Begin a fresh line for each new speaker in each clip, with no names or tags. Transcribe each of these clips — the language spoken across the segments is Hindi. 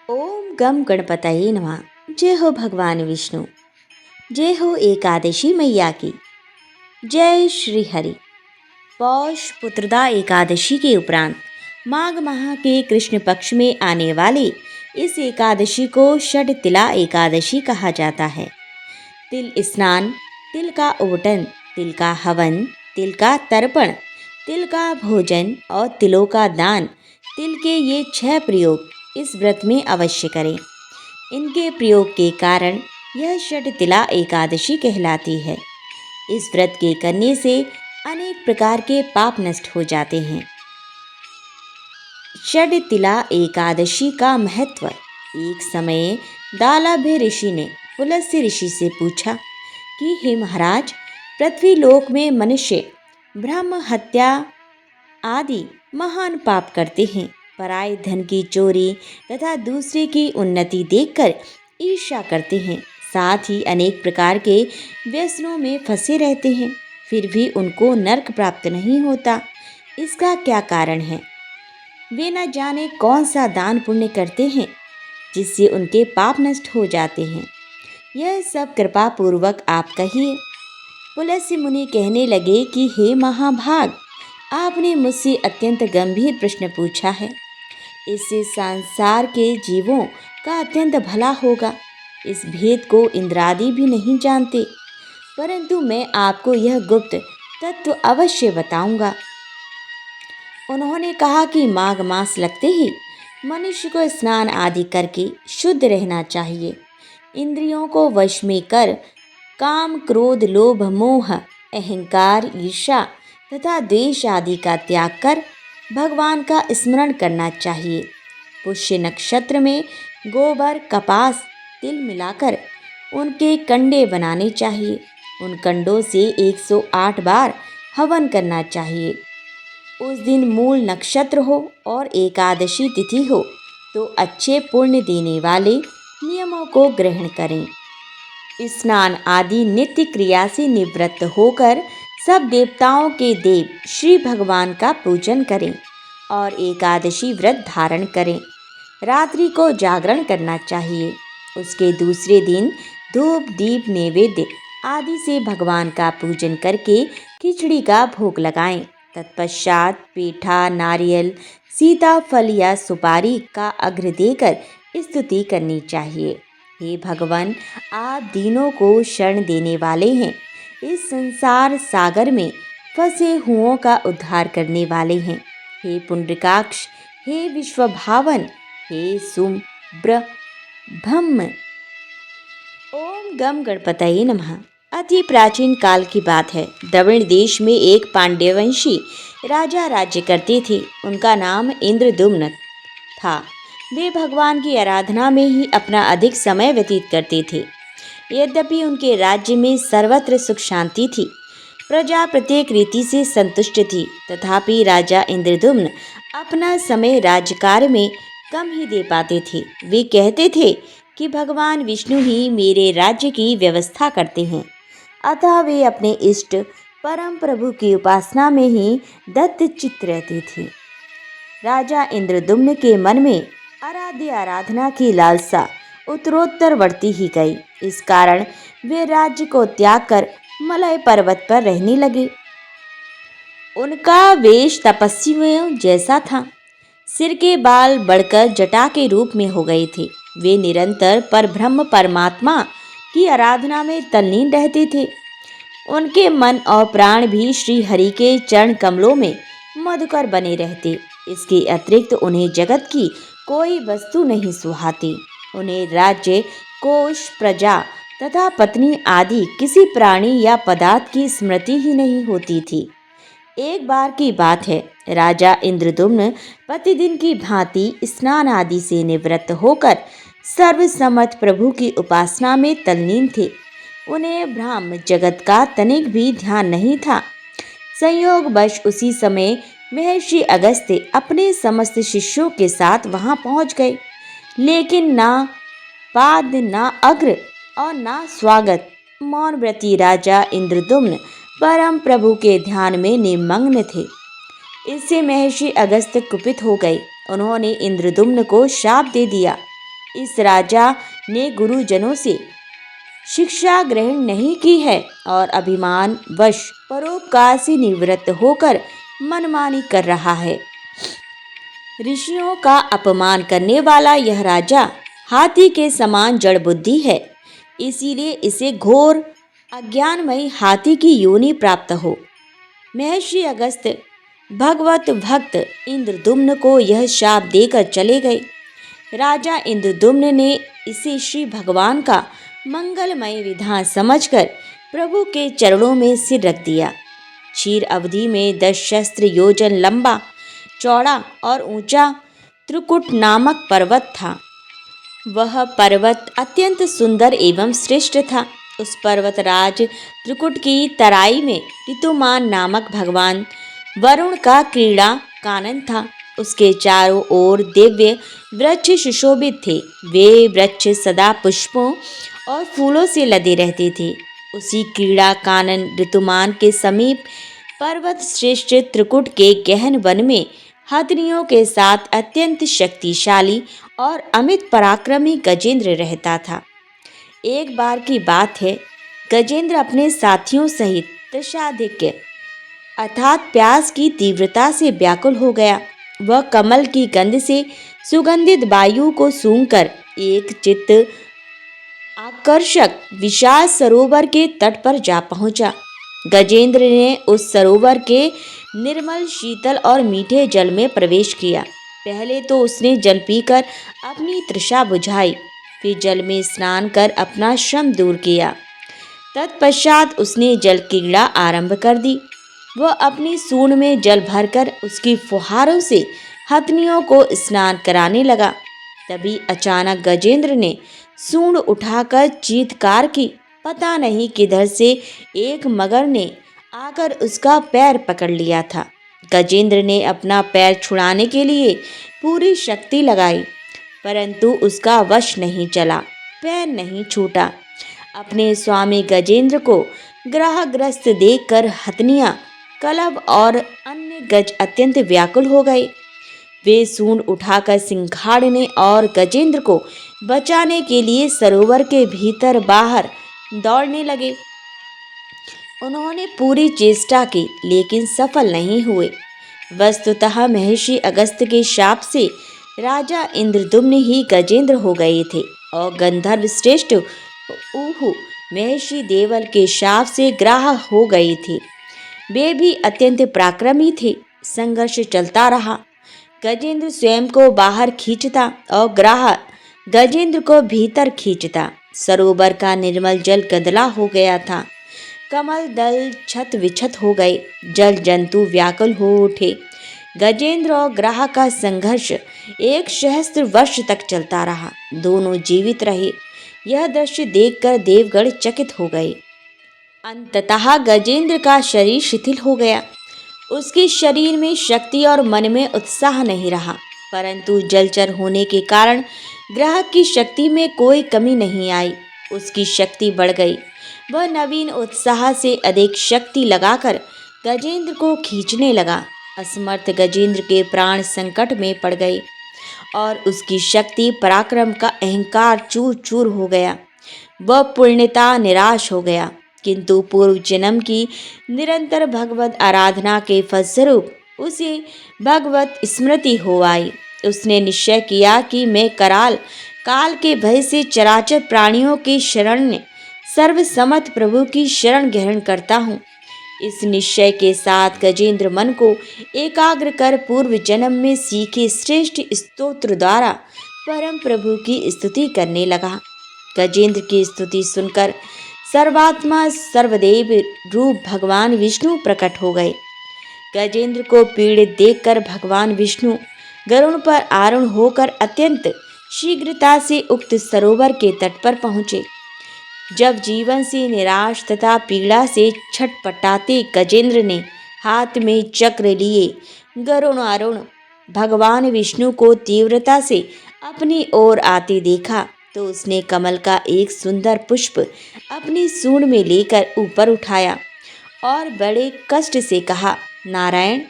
ओम गम गणपतये नमः। जय हो भगवान विष्णु। जय हो एकादशी मैया की। जय श्री हरि। पौष पुत्रदा एकादशी के उपरांत माघ माह के कृष्ण पक्ष में आने वाली इस एकादशी को षड तिला एकादशी कहा जाता है। तिल स्नान, तिल का ओटन, तिल का हवन, तिल का तर्पण, तिल का भोजन और तिलों का दान, तिल के ये 6 प्रयोग इस व्रत में अवश्य करें। इनके प्रयोग के कारण यह षड तिला एकादशी कहलाती है। इस व्रत के करने से अनेक प्रकार के पाप नष्ट हो जाते हैं। षड तिला एकादशी का महत्व। एक समय दालाभ्य ऋषि ने पुलस्त्य ऋषि से पूछा कि हे महाराज, पृथ्वी लोक में मनुष्य ब्रह्म हत्या आदि महान पाप करते हैं। पराये धन की चोरी तथा दूसरे की उन्नति देखकर ईर्ष्या करते हैं। साथ ही अनेक प्रकार के व्यसनों में फंसे रहते हैं, फिर भी उनको नरक प्राप्त नहीं होता। इसका क्या कारण है? वे न जाने कौन सा दान पुण्य करते हैं जिससे उनके पाप नष्ट हो जाते हैं। यह सब कृपा पूर्वक आप कहिए। पुलस्त्य मुनि कहने लगे कि हे महाभाग, आपने मुझसे अत्यंत गंभीर प्रश्न पूछा है। इससे संसार के जीवों का अत्यंत भला होगा। इस भेद को इंद्रादि भी नहीं जानते, परंतु मैं आपको यह गुप्त तत्व अवश्य बताऊंगा। उन्होंने कहा कि माघ मास लगते ही मनुष्य को स्नान आदि करके शुद्ध रहना चाहिए। इंद्रियों को वश में कर काम, क्रोध, लोभ, मोह, अहंकार, ईर्ष्या तथा द्वेष आदि का त्याग कर भगवान का स्मरण करना चाहिए। पुष्य नक्षत्र में गोबर, कपास, तिल मिलाकर उनके कंडे बनाने चाहिए। उन कंडों से 108 बार हवन करना चाहिए। उस दिन मूल नक्षत्र हो और एकादशी तिथि हो तो अच्छे पुण्य देने वाले नियमों को ग्रहण करें। स्नान आदि नित्य क्रिया से निवृत्त होकर सब देवताओं के देव श्री भगवान का पूजन करें और एकादशी व्रत धारण करें। रात्रि को जागरण करना चाहिए। उसके दूसरे दिन धूप, दीप, नैवेद्य आदि से भगवान का पूजन करके खिचड़ी का भोग लगाएं। तत्पश्चात पेठा, नारियल, सीताफल या सुपारी का अग्र देकर स्तुति करनी चाहिए। हे भगवान, आप दीनों को शरण देने वाले हैं। इस संसार सागर में फंसे हुओं का उद्धार करने वाले हैं। हे पुंडरीकाक्ष, हे विश्वभावन, हे सुब्रह्मण्य। ओम गम गणपतये नमः। अति प्राचीन काल की बात है। द्रविड़ देश में एक पांड्यवंशी राजा राज्य करते थे। उनका नाम इंद्रद्युम्न था। वे भगवान की आराधना में ही अपना अधिक समय व्यतीत करते थे। यद्यपि उनके राज्य में सर्वत्र सुख शांति थी, प्रजा प्रत्येक रीति से संतुष्ट थी, तथापि राजा इंद्रद्युम्न अपना समय राज्यकार्य में कम ही दे पाते थे। वे कहते थे कि भगवान विष्णु ही मेरे राज्य की व्यवस्था करते हैं, अतः वे अपने इष्ट परम प्रभु की उपासना में ही दत्तचित्त रहते थे। राजा इंद्रद्युम्न के मन में आराध्य आराधना की लालसा उत्तरोत्तर बढ़ती ही गई। इस कारण वे राज्य को त्याग कर मलय पर्वत पर रहने लगे। उनका वेश तपस्वियों जैसा था। सिर के बाल बढ़कर जटा के रूप में हो गए थे। वे निरंतर परब्रह्म परमात्मा की आराधना में तल्लीन रहते थे। उनके मन और प्राण भी श्री हरि के चरण कमलों में मधुकर बने रहते। इसके अतिरिक्त उन्हें जगत की कोई वस्तु नहीं सुहाती। उन्हें राज्य, कोष, प्रजा तथा पत्नी आदि किसी प्राणी या पदार्थ की स्मृति ही नहीं होती थी। एक बार की बात है, राजा इंद्रद्युम्न प्रतिदिन की भांति स्नान आदि से निवृत्त होकर सर्वसमर्थ प्रभु की उपासना में तल्लीन थे। उन्हें ब्रह्म जगत का तनिक भी ध्यान नहीं था। संयोगवश उसी समय महर्षि अगस्त्य अपने समस्त शिष्यों के साथ वहां पहुंच गए, लेकिन ना पाद, ना अग्र और ना स्वागत। मौनव्रती राजा इंद्रद्युम्न परम प्रभु के ध्यान में निमग्न थे। इससे महर्षि अगस्त्य कुपित हो गए। उन्होंने इंद्रद्युम्न को शाप दे दिया इस राजा ने गुरुजनों से शिक्षा ग्रहण नहीं की है और अभिमान वश परोपकार से निवृत्त होकर मनमानी कर रहा है। ऋषियों का अपमान करने वाला यह राजा हाथी के समान जड़ बुद्धि है, इसीलिए इसे घोर अज्ञानमयी हाथी की योनि प्राप्त हो। महर्षि अगस्त भगवत भक्त इंद्रदुम्न को यह शाप देकर चले गए। राजा इंद्रदुम्न ने इसे श्री भगवान का मंगलमय विधान समझकर प्रभु के चरणों में सिर रख दिया। क्षीर अवधि में 10 सहस्त्र योजन लंबा, चौड़ा और ऊंचा त्रिकुट नामक पर्वत था। वह पर्वत अत्यंत सुंदर एवं श्रेष्ठ था। उस पर्वतराज त्रिकुट की तराई में ऋतुमान नामक भगवान वरुण का क्रीड़ा कानन था। उसके चारों ओर दिव्य वृक्ष सुशोभित थे। वे वृक्ष सदा पुष्पों और फूलों से लदे रहते थे। उसी क्रीड़ा कानन ऋतुमान के समीप पर्वत श्रेष्ठ त्रिकुट के गहन वन में हथनियों के साथ अत्यंत शक्तिशाली और अमित पराक्रमी गजेंद्र रहता था। एक बार की बात है, गजेंद्र अपने साथियों सहित तृषाधिक्य अर्थात प्यास की तीव्रता से व्याकुल हो गया। वह कमल की गंध से सुगंधित वायु को सूंघकर एक चित्त आकर्षक विशाल सरोवर के तट पर जा पहुंचा। गजेंद्र ने उस सरोवर के निर्मल, शीतल और मीठे जल में प्रवेश किया। पहले तो उसने जल पीकर अपनी तृषा बुझाई, फिर जल में स्नान कर अपना श्रम दूर किया। तत्पश्चात उसने जल क्रीड़ा आरंभ कर दी। वह अपनी सूंड में जल भरकर उसकी फुहारों से हथनियों को स्नान कराने लगा। तभी अचानक गजेंद्र ने सूंड उठाकर चीत्कार की। पता नहीं किधर से एक मगर ने आकर उसका पैर पकड़ लिया था। गजेंद्र ने अपना पैर छुड़ाने के लिए पूरी शक्ति लगाई, परंतु उसका वश नहीं चला, पैर नहीं छूटा। अपने स्वामी गजेंद्र को ग्रहग्रस्त देखकर हथनियां, कलभ और अन्य गज अत्यंत व्याकुल हो गए। वे सूंड उठाकर सिंघाड़ने और गजेंद्र को बचाने के लिए सरोवर के भीतर बाहर दौड़ने लगे। उन्होंने पूरी चेष्टा की, लेकिन सफल नहीं हुए। वस्तुतः महर्षि अगस्त के शाप से राजा इंद्रदुम्न ही गजेंद्र हो गए थे और गंधर्व श्रेष्ठ ऊहु महर्षि देवल के शाप से ग्राह हो गए थे। वे भी अत्यंत पराक्रमी थे। संघर्ष चलता रहा। गजेंद्र स्वयं को बाहर खींचता और ग्राह गजेंद्र को भीतर खींचता। सरोवर का निर्मल जल गंदला हो गया था। कमल दल छत विछत हो गए। जल जंतु व्याकुल हो उठे। गजेंद्र और ग्राह का संघर्ष 1 सहस्त्र वर्ष तक चलता रहा। दोनों जीवित रहे। यह दृश्य देखकर देवगण चकित हो गए। अंततः गजेंद्र का शरीर शिथिल हो गया। उसके शरीर में शक्ति और मन में उत्साह नहीं रहा, परंतु जलचर होने के कारण ग्रह की शक्ति में कोई कमी नहीं आई। उसकी शक्ति बढ़ गई। वह नवीन उत्साह से अधिक शक्ति लगाकर गजेंद्र को खींचने लगा। असमर्थ गजेंद्र के प्राण संकट में पड़ गए और उसकी शक्ति पराक्रम का अहंकार चूर चूर हो गया। वह पूर्णतः निराश हो गया, किंतु पूर्व जन्म की निरंतर भगवत आराधना के फलस्वरूप उसे भगवत स्मृति हो आई। उसने निश्चय किया कि मैं कराल काल के भय से चराचर प्राणियों के शरण सर्वसमर्थ प्रभु की शरण ग्रहण करता हूँ। इस निश्चय के साथ गजेंद्र मन को एकाग्र कर पूर्व जन्म में सीखे श्रेष्ठ स्तोत्र द्वारा परम प्रभु की स्तुति करने लगा। गजेंद्र की स्तुति सुनकर सर्वात्मा सर्वदेव रूप भगवान विष्णु प्रकट हो गए। गजेंद्र को पीड़ित देखकर भगवान विष्णु गरुड़ पर आरूढ़ होकर अत्यंत शीघ्रता से उक्त सरोवर के तट पर पहुँचे। जब जीवन से निराश तथा पीड़ा से छटपटाते गजेंद्र ने हाथ में चक्र लिए गरुड़ारूढ़ भगवान विष्णु को तीव्रता से अपनी ओर आते देखा, तो उसने कमल का एक सुंदर पुष्प अपनी सूंड में लेकर ऊपर उठाया और बड़े कष्ट से कहा, नारायण,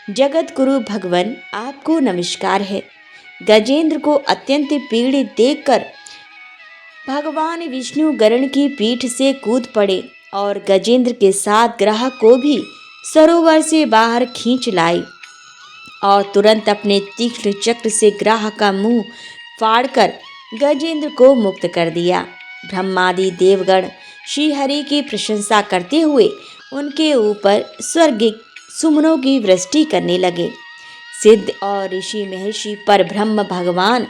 जगत गुरु भगवान, आपको नमस्कार है। गजेंद्र को अत्यंत पीड़ित देखकर भगवान विष्णु गरुड़ की पीठ से कूद पड़े और गजेंद्र के साथ ग्राहक को भी सरोवर से बाहर खींच लाए और तुरंत अपने तीक्ष्ण चक्र से ग्राहक का मुंह फाड़कर गजेंद्र को मुक्त कर दिया। ब्रह्मादि देवगण श्री हरि की प्रशंसा करते हुए उनके ऊपर स्वर्गिक सुमनों की वृष्टि करने लगे। सिद्ध और ऋषि महर्षि पर ब्रह्म भगवान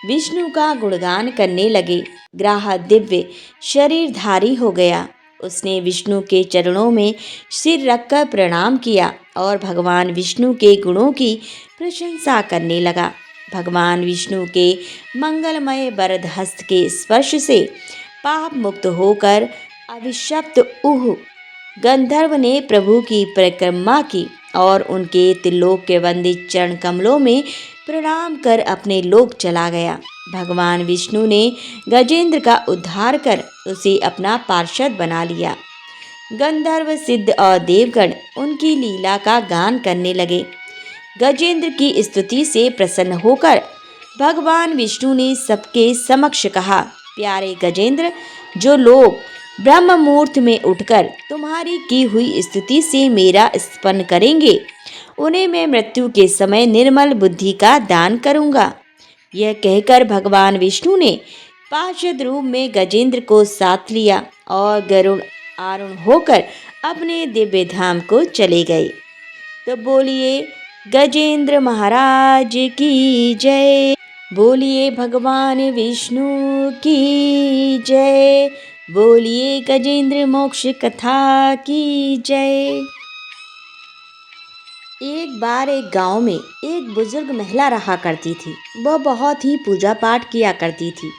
विष्णु का गुणगान करने लगे। ग्राह दिव्य शरीरधारी हो गया। उसने विष्णु के चरणों में सिर रखकर प्रणाम किया और भगवान विष्णु के गुणों की प्रशंसा करने लगा। भगवान विष्णु के मंगलमय वरद हस्त के स्पर्श से पाप मुक्त होकर अभिशप्त उह गंधर्व ने प्रभु की परिक्रमा की और उनके त्रिलोक के वंदित चरण कमलों में प्रणाम कर अपने लोक चला गया। भगवान विष्णु ने गजेंद्र का उद्धार कर उसे अपना पार्षद बना लिया। गंधर्व सिद्ध और देवगण उनकी लीला का गान करने लगे। गजेंद्र की स्तुति से प्रसन्न होकर भगवान विष्णु ने सबके समक्ष कहा, प्यारे गजेंद्र, जो लोग ब्रह्म मुहूर्त में उठकर तुम्हारी की हुई स्तुति से मेरा स्मरण करेंगे, उन्हें मैं मृत्यु के समय निर्मल बुद्धि का दान करूंगा। यह कहकर भगवान विष्णु ने पार्षद रूप में गजेंद्र को साथ लिया और गरुड़ आरूढ़ होकर अपने दिव्य धाम को चले गए। तो बोलिए गजेंद्र महाराज की जय, बोलिए भगवान विष्णु की जय, बोलिए गजेंद्र मोक्ष कथा की जय। एक बार एक गांव में एक बुजुर्ग महिला रहा करती थी। वह बहुत ही पूजा पाठ किया करती थी।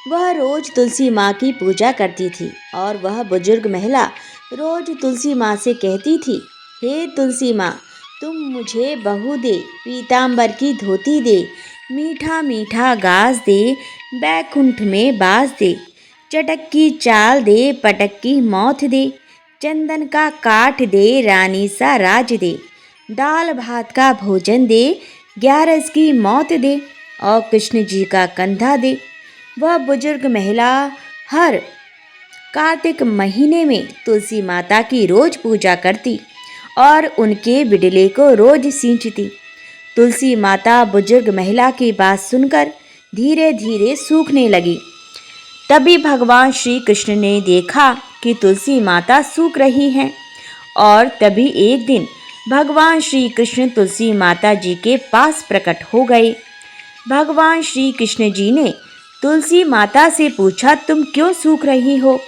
वह रोज तुलसी माँ की पूजा करती थी और वह बुजुर्ग महिला रोज तुलसी माँ से कहती थी, हे तुलसी माँ, तुम मुझे बहू दे, पीताम्बर की धोती दे, मीठा मीठा घास दे, बैकुंठ में बास दे, चटक की चाल दे, पटक की मौत दे, चंदन का काठ दे, रानी सा राज दे, दाल भात का भोजन दे, 11 की मौत दे और कृष्ण जी का कंधा दे। वह बुजुर्ग महिला हर कार्तिक महीने में तुलसी माता की रोज पूजा करती और उनके बिडले को रोज सींचती। तुलसी माता बुजुर्ग महिला की बात सुनकर धीरे धीरे सूखने लगी। तभी भगवान श्री कृष्ण ने देखा कि तुलसी माता सूख रही हैं और तभी एक दिन भगवान श्री कृष्ण तुलसी माता जी के पास प्रकट हो गए। भगवान श्री कृष्ण जी ने तुलसी माता से पूछा, तुम क्यों सूख रही हो?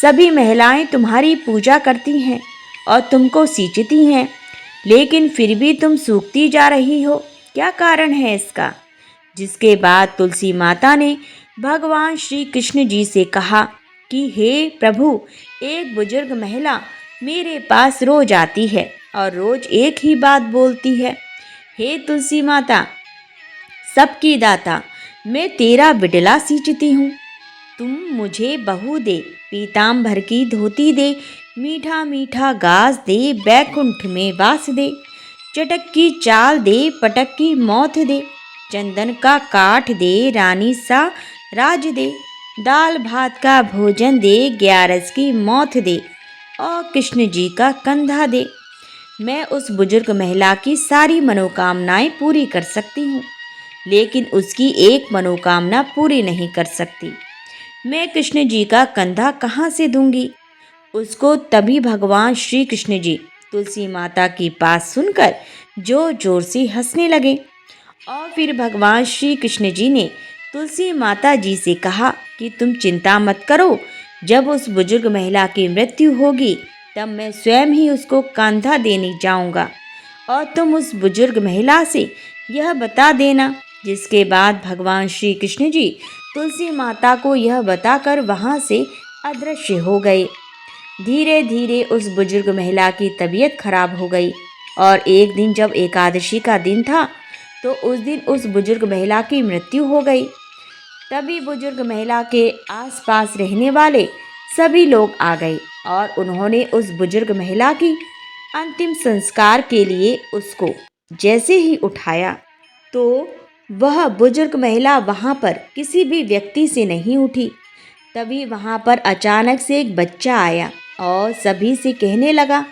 सभी महिलाएं तुम्हारी पूजा करती हैं और तुमको सींचती हैं, लेकिन फिर भी तुम सूखती जा रही हो, क्या कारण है इसका? जिसके बाद तुलसी माता ने भगवान श्री कृष्ण जी से कहा कि हे प्रभु, एक बुजुर्ग महिला मेरे पास रोज आती है और रोज एक ही बात बोलती है, हे तुलसी माता, सबकी दाता, मैं तेरा बिडला सींचती हूँ, तुम मुझे बहू दे, पीताम्बर की धोती दे, मीठा मीठा घास दे, बैकुंठ में वास दे, चटक की चाल दे, पटक की मौत दे, चंदन का काठ दे, रानी सा राज दे, दाल भात का भोजन दे, 11 की मौत दे और कृष्ण जी का कंधा दे। मैं उस बुजुर्ग महिला की सारी मनोकामनाएं पूरी कर सकती हूँ, लेकिन उसकी एक मनोकामना पूरी नहीं कर सकती। मैं कृष्ण जी का कंधा कहाँ से दूंगी उसको? तभी भगवान श्री कृष्ण जी तुलसी माता की बात सुनकर जोर जोर से हंसने लगे और फिर भगवान श्री कृष्ण जी ने तुलसी माता जी से कहा कि तुम चिंता मत करो, जब उस बुजुर्ग महिला की मृत्यु होगी तब मैं स्वयं ही उसको कंधा देने जाऊंगा और तुम उस बुजुर्ग महिला से यह बता देना। जिसके बाद भगवान श्री कृष्ण जी तुलसी माता को यह बताकर वहां से अदृश्य हो गए। धीरे धीरे उस बुजुर्ग महिला की तबीयत खराब हो गई और एक दिन जब एकादशी का दिन था तो उस दिन उस बुजुर्ग महिला की मृत्यु हो गई। तभी बुजुर्ग महिला के आसपास रहने वाले सभी लोग आ गए और उन्होंने उस बुजुर्ग महिला की अंतिम संस्कार के लिए उसको जैसे ही उठाया तो वह बुजुर्ग महिला वहाँ पर किसी भी व्यक्ति से नहीं उठी। तभी वहाँ पर अचानक से एक बच्चा आया और सभी से कहने लगा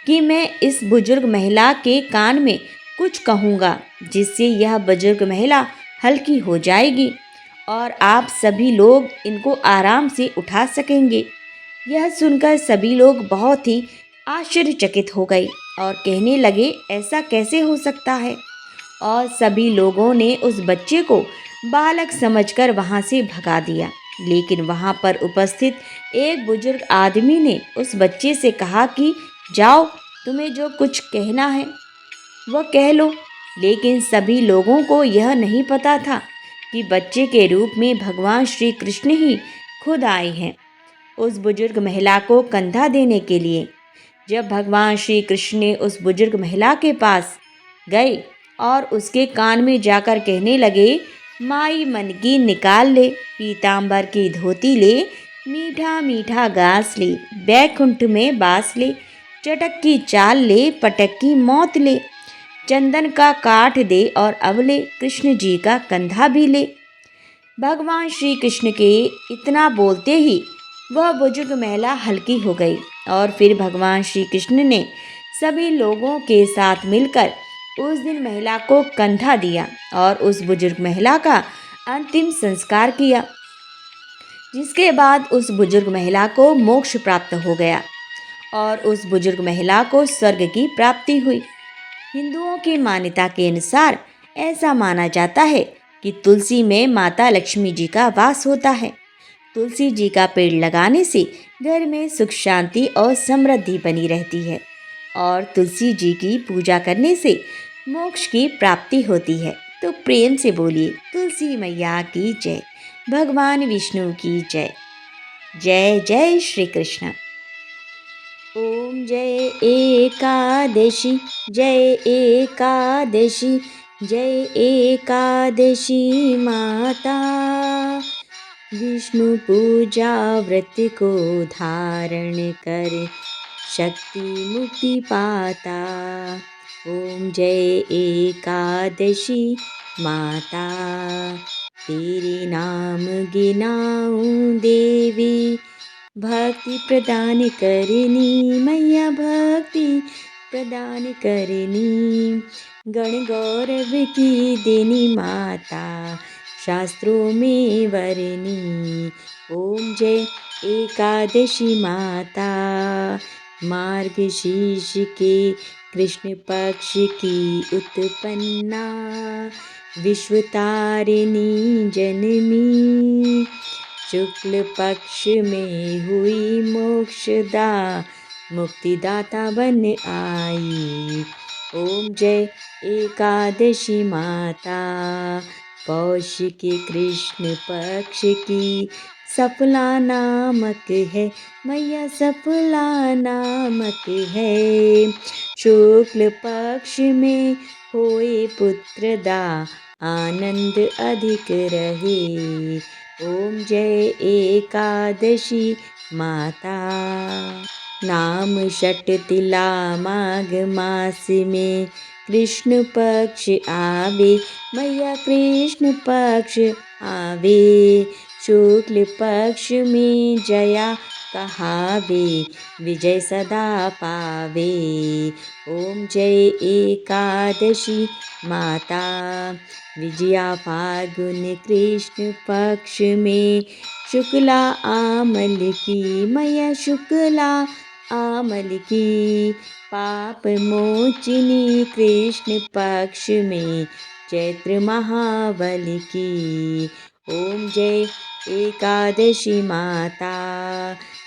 कि मैं इस बुजुर्ग महिला के कान में कुछ कहूँगा, जिससे यह बुजुर्ग महिला हल्की हो जाएगी और आप सभी लोग इनको आराम से उठा सकेंगे। यह सुनकर सभी लोग बहुत ही आश्चर्यचकित हो गए और कहने लगे, ऐसा कैसे हो सकता है। और सभी लोगों ने उस बच्चे को बालक समझकर वहाँ से भगा दिया। लेकिन वहाँ पर उपस्थित एक बुजुर्ग आदमी ने उस बच्चे से कहा कि जाओ, तुम्हें जो कुछ कहना है वह कह लो। लेकिन सभी लोगों को यह नहीं पता था कि बच्चे के रूप में भगवान श्री कृष्ण ही खुद आए हैं उस बुजुर्ग महिला को कंधा देने के लिए। जब भगवान श्री कृष्ण ने उस बुजुर्ग महिला के पास गए और उसके कान में जाकर कहने लगे, माई मन की निकाल ले, पीताम्बर की धोती ले, मीठा मीठा घास ले, बैकुंठ में बास ले, चटक की चाल ले, पटक की मौत ले, चंदन का काठ दे और अब ले कृष्ण जी का कंधा भी ले। भगवान श्री कृष्ण के इतना बोलते ही वह बुजुर्ग महिला हल्की हो गई और फिर भगवान श्री कृष्ण ने सभी लोगों के साथ मिलकर उस दिन महिला को कंधा दिया और उस बुजुर्ग महिला का अंतिम संस्कार किया, जिसके बाद उस बुजुर्ग महिला को मोक्ष प्राप्त हो गया और उस बुजुर्ग महिला को स्वर्ग की प्राप्ति हुई। हिंदुओं की मान्यता के अनुसार ऐसा माना जाता है कि तुलसी में माता लक्ष्मी जी का वास होता है। तुलसी जी का पेड़ लगाने से घर में सुख शांति और समृद्धि बनी रहती है और तुलसी जी की पूजा करने से मोक्ष की प्राप्ति होती है। तो प्रेम से बोलिए, तुलसी मैया की जय, भगवान विष्णु की जय। जय जय श्री कृष्ण। ओम जय एकादशी, जय एकादशी, जय एकादशी माता। विष्णु पूजा व्रत को धारण कर शक्ति मुक्ति पाता। ओम जय एकादशी माता, तेरे नाम गिनाऊं देवी, भक्ति प्रदान करनी मैया, भक्ति प्रदान करनी। गण गौरव की देनी माता, शास्त्रों में वरनी। ओम जय एकादशी माता, मार्गशीर्ष के कृष्ण पक्ष की उत्पन्ना, विश्वतारिणी जननी। शुक्ल पक्ष में हुई मोक्षदा, मुक्तिदाता बन आई। ओम जय एकादशी माता, पौष के कृष्ण पक्ष की सफला नामक है मैया, सफला नामक है। शुक्ल पक्ष में होए पुत्रदा, आनंद अधिक रहे। ओम जय एकादशी माता। नाम षट तिला माघ मास में कृष्ण पक्ष आवे मैया, कृष्ण पक्ष आवे। शुक्ल पक्ष में जया कहावे, विजय सदा पावे। ओम जय एकादशी माता, विजया फाल्गुन कृष्ण पक्ष में शुक्ला आमल की मैया, शुक्ला आमल की। पाप मोचिनी कृष्ण पक्ष में चैत्र महाबल की। ओम जय एकादशी माता,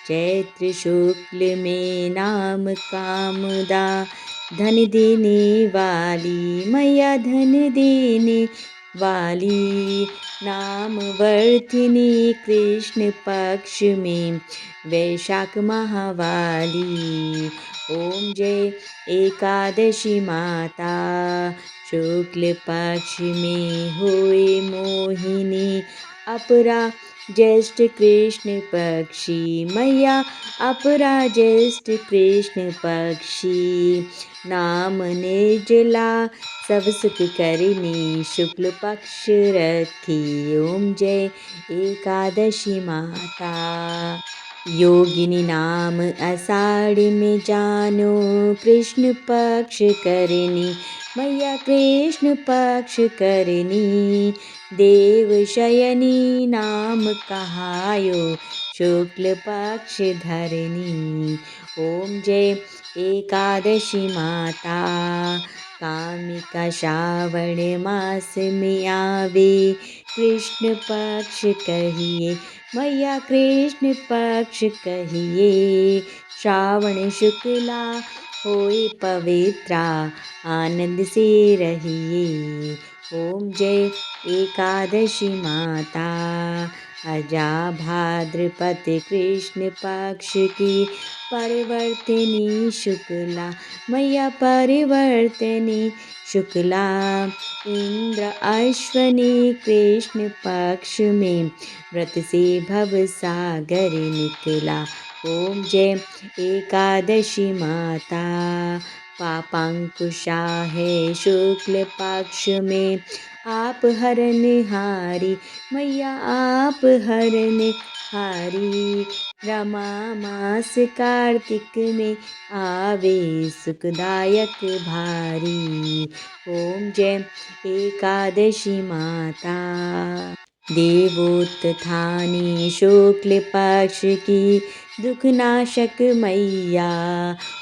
चैत्र शुक्ल में नाम कामदा, धन देने वाली मैया, धन देने वाली। नाम वर्थिनी कृष्ण पक्ष में वैशाख महावाली। ओम जय एकादशी माता, शुक्ल पक्ष में हुए मोहिनी, अपरा ज्येष्ठ कृष्ण पक्षी मैया अपरा ज्येष्ठ कृष्ण पक्षी। नाम निर्जला सब सुख करनी शुक्ल पक्ष रखी। ओम जय एकादशी माता। योगिनी नाम आषाढ़ में जानो कृष्ण पक्ष करनी मैया कृष्ण पक्ष करनी। देव शयनी नाम कहायो शुक्ल पक्ष धरनी। ओम जय एकादशी माता। कामिका श्रावण मास में आवे कृष्ण पक्ष कहिए मैया कृष्ण पक्ष कहिए। श्रावण शुक्ला होए पवित्रा आनंद से रहिए। ओम जय एकादशी माता। अजा भाद्रपद कृष्ण पक्ष की परिवर्तिनी शुक्ला मैया परिवर्तिनी शुक्ला। इंद्र अश्वनी कृष्ण पक्ष में व्रत से भव सागर निकला। ओम जय एकादशी माता। पापांकुशा है शुक्ल पक्ष में आप हरन हारी मैया आप हरन हारी। रमा मास कार्तिक में आवे सुखदायक भारी। ओम जय एकादशी माता। देवोत्थानी शुक्ल पक्ष की दुखनाशक मैया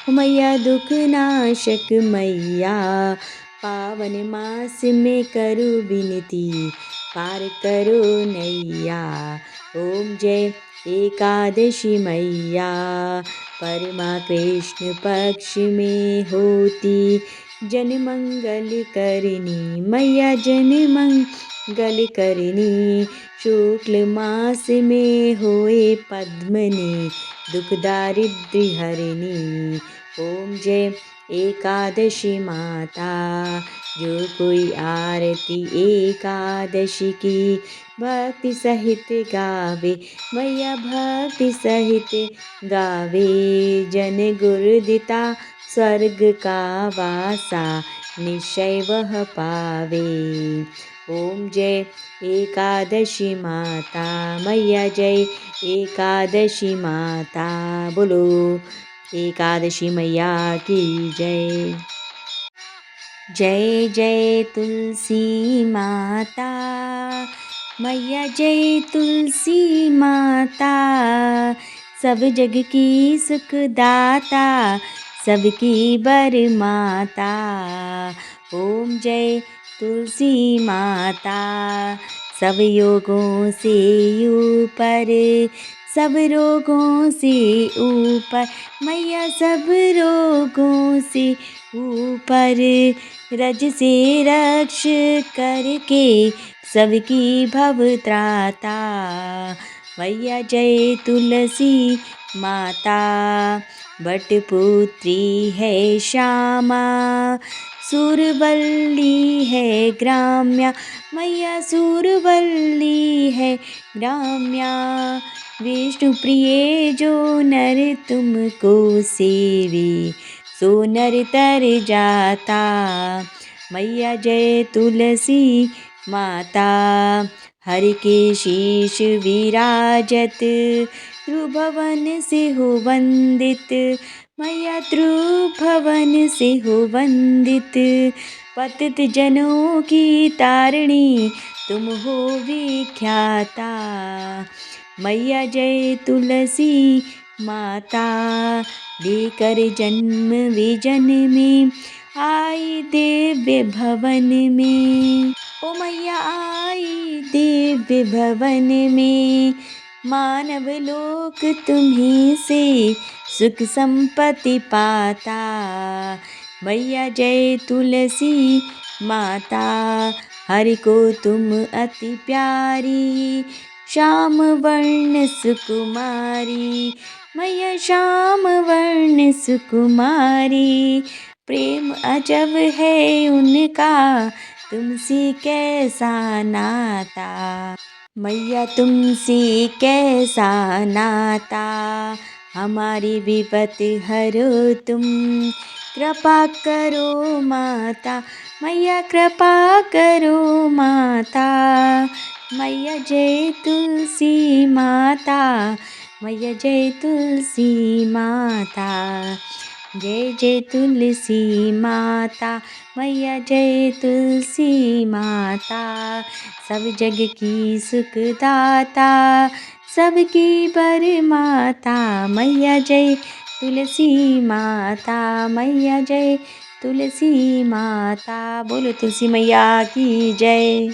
मैया दुखनाशक मैया। पावन मास में करो विनती पार करो नैया। ओम जय एकादशी मैया। परमा कृष्ण पक्ष में होती जन मंगल करनी मैया जन मंगल करनी। शुक्ल मास में होए पद्मनी दुख दारिद्र्य हरनी। ओम जय एकादशी माता। जो कोई आरती एकादशी की भक्ति सहित गावे मैया भक्ति सहित गावे। जन गुरुदिता स्वर्ग का वासा निश्चय वह पावे। ओम जय एकादशी माता मैया जय एकादशी माता। बोलो एकादशी मैया की जय। जय जय तुलसी माता मैया जय तुलसी माता। सब जग की सुखदाता सबकी बरमाता। ओम जय तुलसी माता। सब योगों से ऊपर सब रोगों से ऊपर मैया सब रोगों से ऊपर। रज से रक्ष करके सबकी भव त्राता। मैया जय तुलसी माता। बटपुत्री है श्यामा सूरवल्ली है ग्राम्या मैया सूरवल्ली है ग्राम्या। विष्णु प्रिय जो नर तुमको सेवे सो नर तर जाता। मैया जय तुलसी माता। हरि के शीश विराजत त्रिभुवन से हो वंदित मैया त्रिभुवन से हो वंदित। पतित जनों की तारिणी तुम हो विख्याता। मैया जय तुलसी माता। लेकर जन्म विजन में आई दिव्य भवन में ओ मैया आई दिव्य भवन में। मानव लोक तुम्हीं से सुख संपत्ति पाता। मैया जय तुलसी माता। हरि को तुम अति प्यारी श्याम वर्ण सुकुमारी मैया श्याम वर्ण सुकुमारी। प्रेम अजब है उनका तुमसे कैसा नाता। मैया तुमसे कैसा नाता, हमारी विपत हरो तुम। कृपा करो माता, मैया कृपा करो माता। मैया जय तुलसी माता, मैया जय तुलसी माता। जय जय तुलसी माता, मैया जय तुलसी माता। सब जग की सुखदाता, सबकी बरमाता। मैया जय तुलसी माता, मैया जय तुलसी माता। बोलो तुलसी मैया की जय।